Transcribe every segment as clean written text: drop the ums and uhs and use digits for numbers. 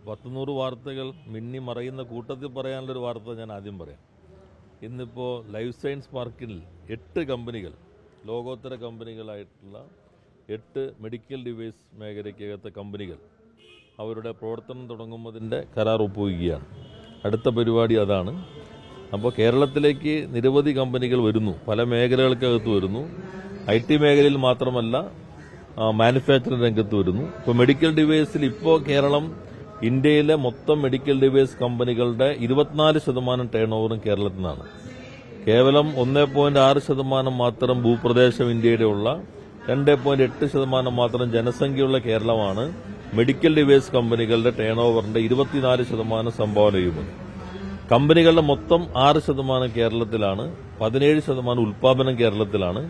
100 വാർത്തകൾ മിന്നി മറയുന്ന കൂട്ടത്തിൽ പറയാനുള്ളൊരു വാർത്ത ഞാൻ ആദ്യം പറയാം. ഇന്നിപ്പോൾ ലൈഫ് സയൻസ് പാർക്കിൽ 8 കമ്പനികൾ, ലോകോത്തര കമ്പനികളായിട്ടുള്ള 8 മെഡിക്കൽ ഡിവൈസ് മേഖലയ്ക്കകത്തെ കമ്പനികൾ അവരുടെ പ്രവർത്തനം തുടങ്ങുന്നതിൻ്റെ കരാർ ഒപ്പുവയ്ക്കുകയാണ്. അടുത്ത പരിപാടി അതാണ്. അപ്പോൾ കേരളത്തിലേക്ക് നിരവധി കമ്പനികൾ വരുന്നു, പല മേഖലകൾക്കകത്ത് വരുന്നു. IT മേഖലയിൽ മാത്രമല്ല, മാനുഫാക്ചറിംഗ് രംഗത്ത് വരുന്നു. ഇപ്പോൾ മെഡിക്കൽ ഡിവൈസിൽ ഇപ്പോൾ കേരളം ഇന്ത്യയിലെ മൊത്തം മെഡിക്കൽ ഡിവൈസ് കമ്പനികളുടെ 24% ടേൺ ഓവറും കേരളത്തിൽ നിന്നാണ്. കേവലം 1.6% മാത്രം ഭൂപ്രദേശം ഇന്ത്യയുടെ ഉള്ള 2.8% മാത്രം ജനസംഖ്യയുള്ള കേരളമാണ് മെഡിക്കൽ ഡിവൈസ് കമ്പനികളുടെ ടേൺ ഓവറിന്റെ 24% സംഭാവന ചെയ്യുന്നത്. കമ്പനികളുടെ മൊത്തം 6% കേരളത്തിലാണ്, 17% ഉൽപ്പാദനം കേരളത്തിലാണ്.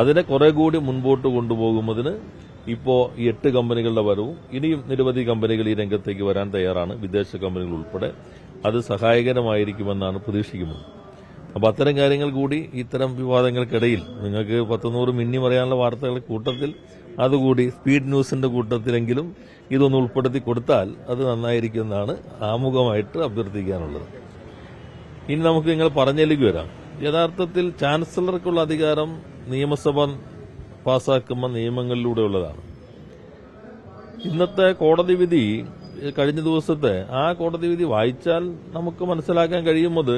അതിനെ കുറെ കൂടി മുൻപോട്ട് കൊണ്ടുപോകുന്നതിന് ഇപ്പോൾ ഈ 8 കമ്പനികളുടെ വരവും ഇനിയും നിരവധി കമ്പനികൾ ഈ രംഗത്തേക്ക് വരാൻ തയ്യാറാണ്, വിദേശ കമ്പനികൾ ഉൾപ്പെടെ. അത് സഹായകരമായിരിക്കുമെന്നാണ് പ്രതീക്ഷിക്കുന്നത്. അപ്പോൾ അത്തരം കാര്യങ്ങൾ കൂടി ഇത്തരം വിവാദങ്ങൾക്കിടയിൽ നിങ്ങൾക്ക് 100 മിന്നി പറയാനുള്ള വാർത്തകളുടെ കൂട്ടത്തിൽ അതുകൂടി സ്പീഡ് ന്യൂസിന്റെ കൂട്ടത്തിലെങ്കിലും ഇതൊന്ന് ഉൾപ്പെടുത്തി കൊടുത്താൽ അത് നന്നായിരിക്കുമെന്നാണ് ആമുഖമായിട്ട് അഭ്യർത്ഥിക്കാനുള്ളത്. ഇനി നമുക്ക് നിങ്ങൾ പറഞ്ഞതിലേക്ക് വരാം. യഥാർത്ഥത്തിൽ ചാൻസലർക്കുള്ള അധികാരം നിയമസഭ പാസാക്കുന്ന നിയമങ്ങളിലൂടെയുള്ളതാണ്. ഇന്നത്തെ കോടതി വിധി, കഴിഞ്ഞ ദിവസത്തെ ആ കോടതി വിധി വായിച്ചാൽ നമുക്ക് മനസ്സിലാക്കാൻ കഴിയുന്നത്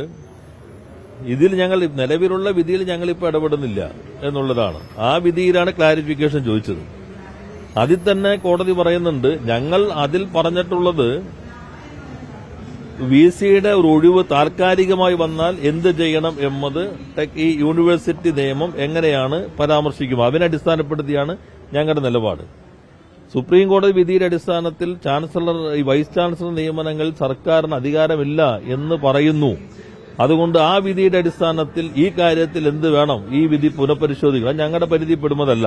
ഇതിൽ നിലവിലുള്ള വിധിയിൽ ഞങ്ങളിപ്പോൾ ഇടപെടുന്നില്ല എന്നുള്ളതാണ്. ആ വിധിയിലാണ് ക്ലാരിഫിക്കേഷൻ ചോദിച്ചത്. അതിൽ തന്നെ കോടതി പറയുന്നുണ്ട്, ഞങ്ങൾ അതിൽ പറഞ്ഞിട്ടുള്ളത് VCയുടെ ഒരു ഒഴിവ് താൽക്കാലികമായി വന്നാൽ എന്ത് ചെയ്യണം എന്നത് ഈ യൂണിവേഴ്സിറ്റി നിയമം എങ്ങനെയാണ് പരാമർശിക്കുക, അതിനെ അടിസ്ഥാനപ്പെടുത്തിയാണ് ഞങ്ങളുടെ നിലപാട്. സുപ്രീം കോടതി വിധിയുടെ അടിസ്ഥാനത്തിൽ വൈസ് ചാൻസലർ നിയമനങ്ങളിൽ സർക്കാരിന് അധികാരമില്ല എന്ന് പറയുന്നു. അതുകൊണ്ട് ആ വിധിയുടെ അടിസ്ഥാനത്തിൽ ഈ കാര്യത്തിൽ എന്ത് വേണം, ഈ വിധി പുനഃപരിശോധിക്കണം, ഞങ്ങളുടെ പരിധിപ്പെടുന്നതല്ല.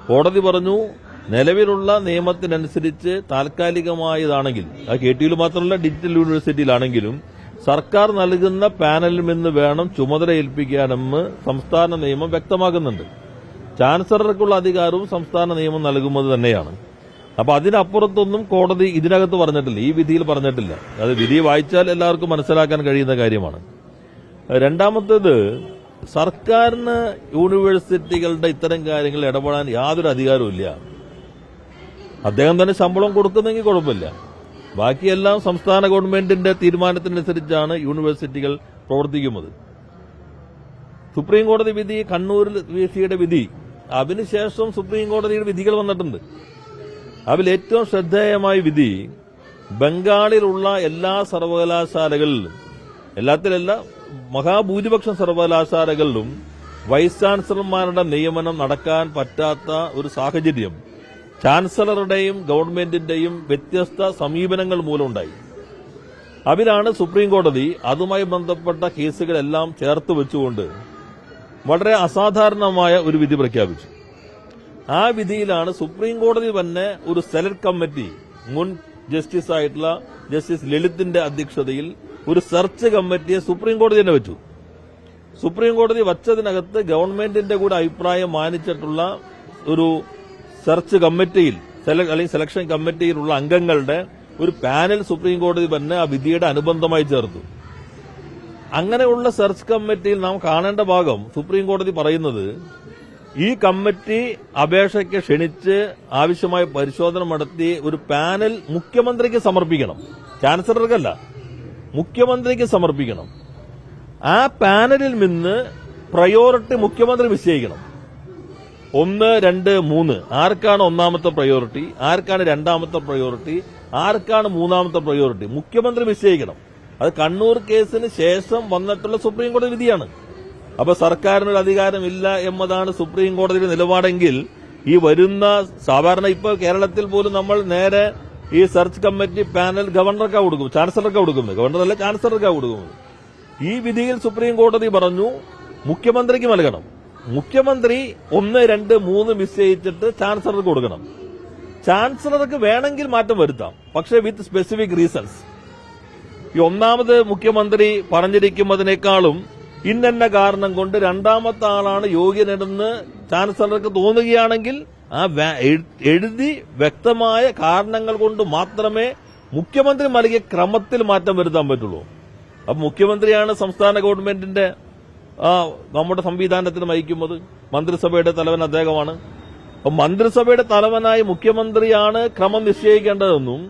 കോടതി പറഞ്ഞു, നിലവിലുള്ള നിയമത്തിനനുസരിച്ച് താൽക്കാലികമായതാണെങ്കിൽ, അത് KTUവിൽ മാത്രമല്ല ഡിജിറ്റൽ യൂണിവേഴ്സിറ്റിയിലാണെങ്കിലും സർക്കാർ നൽകുന്ന പാനലിൽ നിന്ന് വേണം ചുമതല ഏൽപ്പിക്കാനെന്ന് സംസ്ഥാന നിയമം വ്യക്തമാക്കുന്നുണ്ട്. ചാൻസലർക്കുള്ള അധികാരവും സംസ്ഥാന നിയമം നൽകുന്നത് തന്നെയാണ്. അപ്പൊ അതിനപ്പുറത്തൊന്നും കോടതി ഇതിനകത്ത് പറഞ്ഞിട്ടില്ല, ഈ വിധിയിൽ പറഞ്ഞിട്ടില്ല. അത് വിധി വായിച്ചാൽ എല്ലാവർക്കും മനസ്സിലാക്കാൻ കഴിയുന്ന കാര്യമാണ്. രണ്ടാമത്തേത്, സർക്കാരിന് യൂണിവേഴ്സിറ്റികളുടെ ഇത്തരം കാര്യങ്ങളിൽ ഇടപെടാൻ യാതൊരു അധികാരവുമില്ല. അദ്ദേഹം തന്നെ ശമ്പളം കൊടുക്കുന്നെങ്കിൽ കുഴപ്പമില്ല. ബാക്കിയെല്ലാം സംസ്ഥാന ഗവൺമെന്റിന്റെ തീരുമാനത്തിനനുസരിച്ചാണ് യൂണിവേഴ്സിറ്റികൾ പ്രവർത്തിക്കുന്നത്. സുപ്രീം കോടതി വിധി, കണ്ണൂരിൽ VCയുടെ വിധി, അതിനുശേഷം സുപ്രീം കോടതിയുടെ വിധികൾ വന്നിട്ടുണ്ട്. അതിൽ ഏറ്റവും ശ്രദ്ധേയമായ വിധി, ബംഗാളിലുള്ള എല്ലാ സർവകലാശാലകളിലും, എല്ലാത്തിലല്ല മഹാഭൂരിപക്ഷം സർവകലാശാലകളിലും വൈസ് ചാൻസലർമാരുടെ നിയമനം നടക്കാൻ പറ്റാത്ത ഒരു സാഹചര്യം ചാൻസലറുടെയും ഗവൺമെന്റിന്റെയും വ്യത്യസ്ത സമീപനങ്ങൾ മൂലമുണ്ടായി. അതിലാണ് സുപ്രീം കോടതി അതുമായി ബന്ധപ്പെട്ട കേസുകളെല്ലാം ചേർത്ത് വെച്ചുകൊണ്ട് വളരെ അസാധാരണമായ ഒരു വിധി പ്രഖ്യാപിച്ചു. ആ വിധിയിലാണ് സുപ്രീം കോടതി തന്നെ ഒരു സെലക്ട് കമ്മിറ്റി, മുൻ ജസ്റ്റിസായിട്ടുള്ള ജസ്റ്റിസ് ലളിതിന്റെ അധ്യക്ഷതയിൽ ഒരു സെർച്ച് കമ്മിറ്റിയെ സുപ്രീം കോടതി തന്നെ വെച്ചു. സുപ്രീം കോടതി വച്ചതിനകത്ത് ഗവൺമെന്റിന്റെ കൂടെ അഭിപ്രായം മാനിച്ചിട്ടുള്ള ഒരു സെർച്ച് കമ്മിറ്റിയിൽ, അല്ലെങ്കിൽ സെലക്ഷൻ കമ്മിറ്റിയിലുള്ള അംഗങ്ങളുടെ ഒരു പാനൽ സുപ്രീം കോടതി തന്നെ ആ വിധിയുടെ അനുബന്ധമായി ചേർത്തു. അങ്ങനെയുള്ള സെർച്ച് കമ്മിറ്റിയിൽ നാം കാണേണ്ട ഭാഗം, സുപ്രീം കോടതി പറയുന്നത്, ഈ കമ്മിറ്റി അപേക്ഷയ്ക്ക് ക്ഷണിച്ച് ആവശ്യമായ പരിശോധന നടത്തി ഒരു പാനൽ മുഖ്യമന്ത്രിക്ക് സമർപ്പിക്കണം, ചാൻസലർക്കല്ല, മുഖ്യമന്ത്രിക്ക് സമർപ്പിക്കണം. ആ പാനലിൽ നിന്ന് പ്രയോറിറ്റി മുഖ്യമന്ത്രി നിശ്ചയിക്കണം. 1, 2, 3 ആർക്കാണ് ഒന്നാമത്തെ പ്രയോറിറ്റി, ആർക്കാണ് രണ്ടാമത്തെ പ്രയോറിറ്റി, ആർക്കാണ് മൂന്നാമത്തെ പ്രയോറിറ്റി, മുഖ്യമന്ത്രി നിശ്ചയിക്കണം. അത് കണ്ണൂർ കേസിന് ശേഷം വന്നിട്ടുള്ള സുപ്രീം കോടതി വിധിയാണ്. അപ്പൊ സർക്കാരിനൊരു അധികാരമില്ല എന്നതാണ് സുപ്രീം കോടതിയുടെ നിലപാടെങ്കിൽ, ഈ വരുന്ന സാധാരണ ഇപ്പോൾ കേരളത്തിൽ പോലും നമ്മൾ നേരെ ഈ സെർച്ച് കമ്മിറ്റി പാനൽ ഗവർണർക്കാണ് കൊടുക്കും, ചാൻസലർക്കാണ് കൊടുക്കുന്നത്, ഗവർണറല്ല ചാൻസലർക്കാണ് കൊടുക്കുന്നത്. ഈ വിധിയിൽ സുപ്രീം കോടതി പറഞ്ഞു മുഖ്യമന്ത്രിക്ക് നൽകണം. മുഖ്യമന്ത്രി 1, 2, 3 നിശ്ചയിച്ചിട്ട് ചാൻസലർക്ക് കൊടുക്കണം. ചാൻസലർക്ക് വേണമെങ്കിൽ മാറ്റം വരുത്താം, പക്ഷേ വിത്ത് സ്പെസിഫിക് റീസൺസ്. ഈ ഒന്നാമത് മുഖ്യമന്ത്രി പറഞ്ഞിരിക്കുന്നതിനേക്കാളും ഇന്ന കാരണം കൊണ്ട് രണ്ടാമത്തെ ആളാണ് യോഗ്യനെന്ന് ചാൻസലർക്ക് തോന്നുകയാണെങ്കിൽ ആ എഴുതി വ്യക്തമായ കാരണങ്ങൾ കൊണ്ട് മാത്രമേ മുഖ്യമന്ത്രി നൽകിയ ക്രമത്തിൽ മാറ്റം വരുത്താൻ പറ്റുള്ളൂ. അപ്പൊ മുഖ്യമന്ത്രിയാണ് സംസ്ഥാന ഗവൺമെന്റിന്റെ നമ്മുടെ സംവിധാനത്തിന് നയിക്കുന്നത്. മന്ത്രിസഭയുടെ തലവൻ അദ്ദേഹമാണ്. അപ്പൊ മന്ത്രിസഭയുടെ തലവനായി മുഖ്യമന്ത്രിയാണ് ക്രമം നിശ്ചയിക്കേണ്ടതെന്നും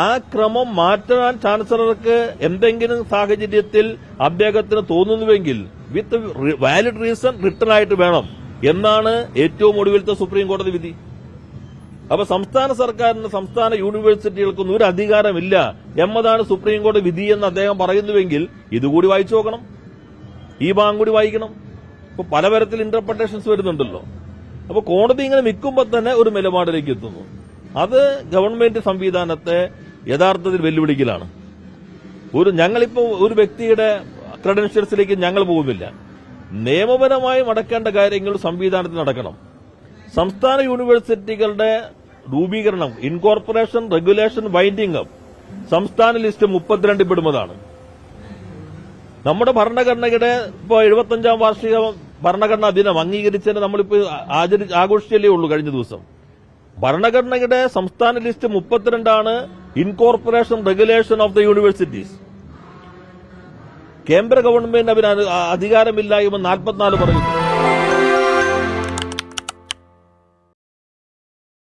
ആ ക്രമം മാറ്റാൻ ചാൻസലർക്ക് എന്തെങ്കിലും സാഹചര്യത്തിൽ അദ്ദേഹത്തിന് തോന്നുന്നുവെങ്കിൽ വിത്ത് വാലിഡ് റീസൺ റിട്ടൺ ആയിട്ട് വേണം എന്നാണ് ഏറ്റവും ഒടുവിലത്തെ സുപ്രീം കോടതി വിധി. അപ്പൊ സംസ്ഥാന സർക്കാരിന് സംസ്ഥാന യൂണിവേഴ്സിറ്റികൾക്കൊന്നും ഒരു അധികാരമില്ല എന്നതാണ് സുപ്രീം കോടതി വിധി എന്ന് അദ്ദേഹം പറയുന്നുവെങ്കിൽ ഇതുകൂടി വായിച്ചു നോക്കണം, ഈ ഭാഗം കൂടി വായിക്കണം. ഇപ്പൊ പലതരത്തിൽ ഇന്റർപ്രിട്ടേഷൻസ് വരുന്നുണ്ടല്ലോ. അപ്പൊ കോടതി ഇങ്ങനെ നിൽക്കുമ്പോൾ തന്നെ ഒരു നിലപാടിലേക്ക് എത്തുന്നു. അത് ഗവൺമെന്റ് സംവിധാനത്തെ യഥാർത്ഥത്തിൽ വെല്ലുവിളിക്കലാണ്. ഞങ്ങളിപ്പോ ഒരു വ്യക്തിയുടെ ക്രെഡൻഷ്യൽസിലേക്ക് ഞങ്ങൾ പോകുന്നില്ല. നിയമപരമായി നടക്കേണ്ട കാര്യങ്ങൾ സംവിധാനത്തിൽ നടക്കണം. സംസ്ഥാന യൂണിവേഴ്സിറ്റികളുടെ രൂപീകരണം, ഇൻകോർപ്പറേഷൻ, റെഗുലേഷൻ, വൈൻഡിംഗ് അപ്പ് സംസ്ഥാന ലിസ്റ്റ് 32 പെടുന്നതാണ്. നമ്മുടെ ഭരണഘടനയുടെ ഇപ്പോൾ 75ാം വാർഷിക ഭരണഘടനാ ദിനം അംഗീകരിച്ചതിന് നമ്മളിപ്പോൾ ആഘോഷിച്ചല്ലേ ഉള്ളൂ കഴിഞ്ഞ ദിവസം. ഭരണഘടനയുടെ സംസ്ഥാന list 32 incorporation, regulation of the universities. കേന്ദ്ര ഗവൺമെന്റ് അതിന് അധികാരമില്ല എന്ന് 44 പറയുന്നു.